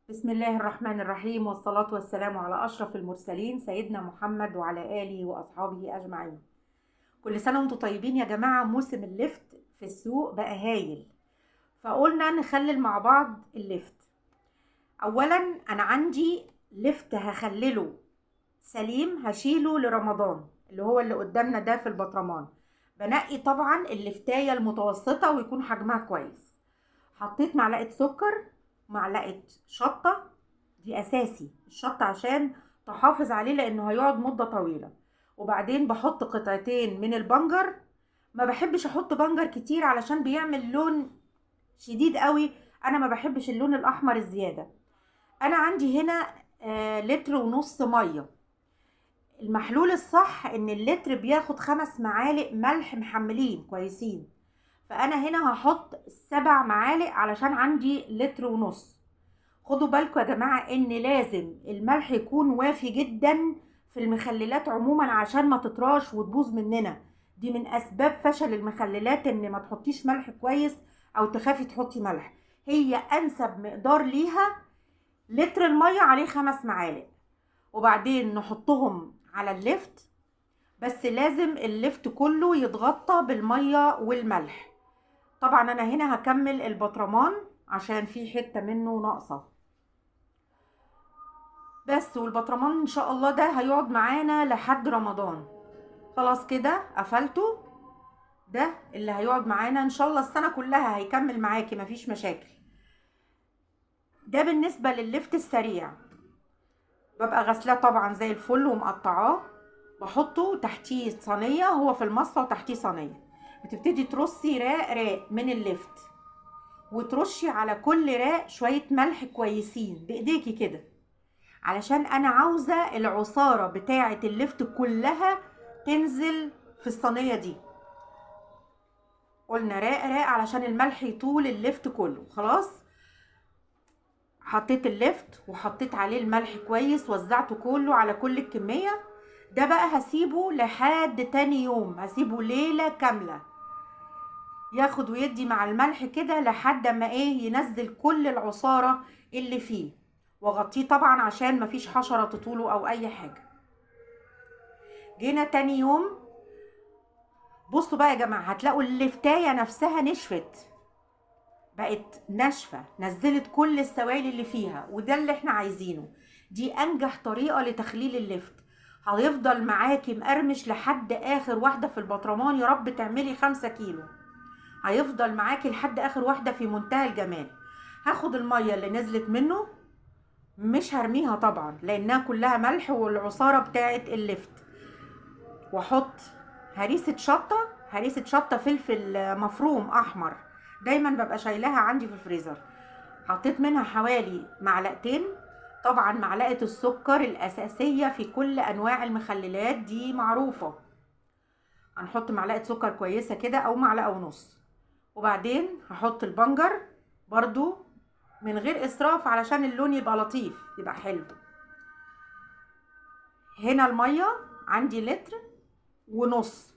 بسم الله الرحمن الرحيم، والصلاة والسلام على أشرف المرسلين سيدنا محمد وعلى آله وأصحابه أجمعين. كل سنة وانتم طيبين يا جماعة. موسم اللفت في السوق بقى هايل، فقلنا نخلل مع بعض اللفت. أولا أنا عندي لفت هخلله سليم، هشيله لرمضان اللي هو اللي قدامنا ده في البطرمان. بنقي طبعا اللفتاية المتوسطة ويكون حجمها كويس. حطيت معلقة سكر، معلقة شطة، دي اساسي الشطة عشان تحافظ عليه لانه هيقعد مدة طويلة. وبعدين بحط قطعتين من البنجر. ما بحبش احط بنجر كتير علشان بيعمل لون شديد قوي، انا ما بحبش اللون الاحمر الزيادة. انا عندي هنا لتر ونص مية. المحلول الصح ان اللتر بياخد 5 معالق ملح محملين كويسين، فانا هنا هحط 7 معالق علشان عندي لتر ونص. خدوا بالكم يا جماعة ان لازم الملح يكون وافي جدا في المخللات عموما عشان ما تطراش وتبوظ مننا. دي من اسباب فشل المخللات ان ما تحطيش ملح كويس او تخافي تحطي ملح. هي انسب مقدار ليها لتر المية عليه 5 معالق، وبعدين نحطهم على اللفت. بس لازم اللفت كله يتغطى بالمية والملح. طبعا انا هنا هكمل البطرمان عشان في حتة منه ناقصة بس، والبطرمان ان شاء الله ده هيقعد معانا لحد رمضان. خلاص كده قفلته. ده اللي هيقعد معانا ان شاء الله السنة كلها، هيكمل معاكي مفيش مشاكل. ده بالنسبة لللفت السريع. ببقى غسلاه طبعا زي الفل ومقطعاه، بحطه تحتيه صينية، هو في المصفى وتحتيه صينية. بتبتدي ترصي راق راق من اللفت، وترشي على كل راق شوية ملح كويسين بايديكي كده، علشان انا عاوزة العصارة بتاعة اللفت كلها تنزل في الصينية دي. قلنا راق راق علشان الملح يطول اللفت كله. خلاص حطيت اللفت وحطيت عليه الملح كويس، وزعته كله على كل الكمية. ده بقى هسيبه لحد تاني يوم، هسيبه ليلة كاملة ياخد ويدي مع الملح كده لحد ما ينزل كل العصارة اللي فيه. واغطيه طبعا عشان مفيش حشرة تطوله او اي حاجة. جينا تاني يوم، بصوا بقى يا جماعة، هتلاقوا اللفتاية نفسها نشفت، بقت ناشفة، نزلت كل السوائل اللي فيها، وده اللي احنا عايزينه. دي انجح طريقة لتخليل اللفت. هيفضل معاكي مقرمش لحد اخر واحدة في البطرمان. يا رب تعملي 5 كيلو، هيفضل معاكي لحد اخر واحدة في منتهى الجمال. هاخد المية اللي نزلت منه، مش هرميها طبعا لانها كلها ملح والعصارة بتاعت اللفت، واحط هريسة شطة. هريسة شطة فلفل مفروم احمر، دايما ببقى شايلاها عندي في الفريزر. حطيت منها حوالي معلقتين. طبعا معلقة السكر الاساسية في كل انواع المخللات دي معروفة. هنحط معلقة سكر كويسة كده او معلقة ونص. وبعدين هحط البنجر برضو من غير اسراف علشان اللون يبقى لطيف يبقى حلو. هنا المية عندي لتر ونص.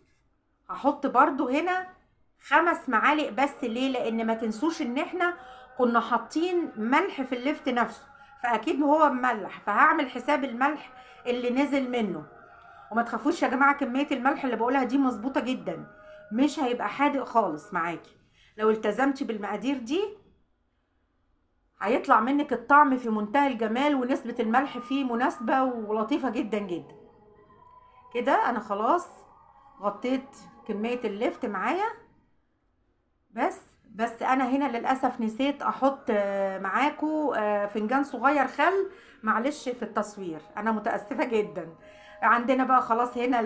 هحط برضو هنا 5 معالق بس. ليه؟ لان ما تنسوش ان احنا كنا حاطين ملح في اللفت نفسه، فاكيد هو مملح، فهعمل حساب الملح اللي نزل منه. وما تخافوش يا جماعة، كمية الملح اللي بقولها دي مظبوطة جدا، مش هيبقى حادق خالص معاكي. لو التزمتي بالمقادير دي هيطلع منك الطعم في منتهى الجمال، ونسبة الملح فيه مناسبة ولطيفة جدا جدا. كده انا خلاص غطيت كمية اللفت معايا. بس انا هنا للاسف نسيت احط معاكو فنجان صغير خل. معلش في التصوير، انا متاسفه جدا. عندنا بقى خلاص هنا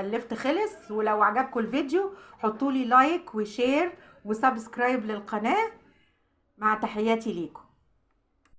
اللفت خلص. ولو عجبكم الفيديو حطولي لايك وشير وسبسكرايب للقناه. مع تحياتي ليكم.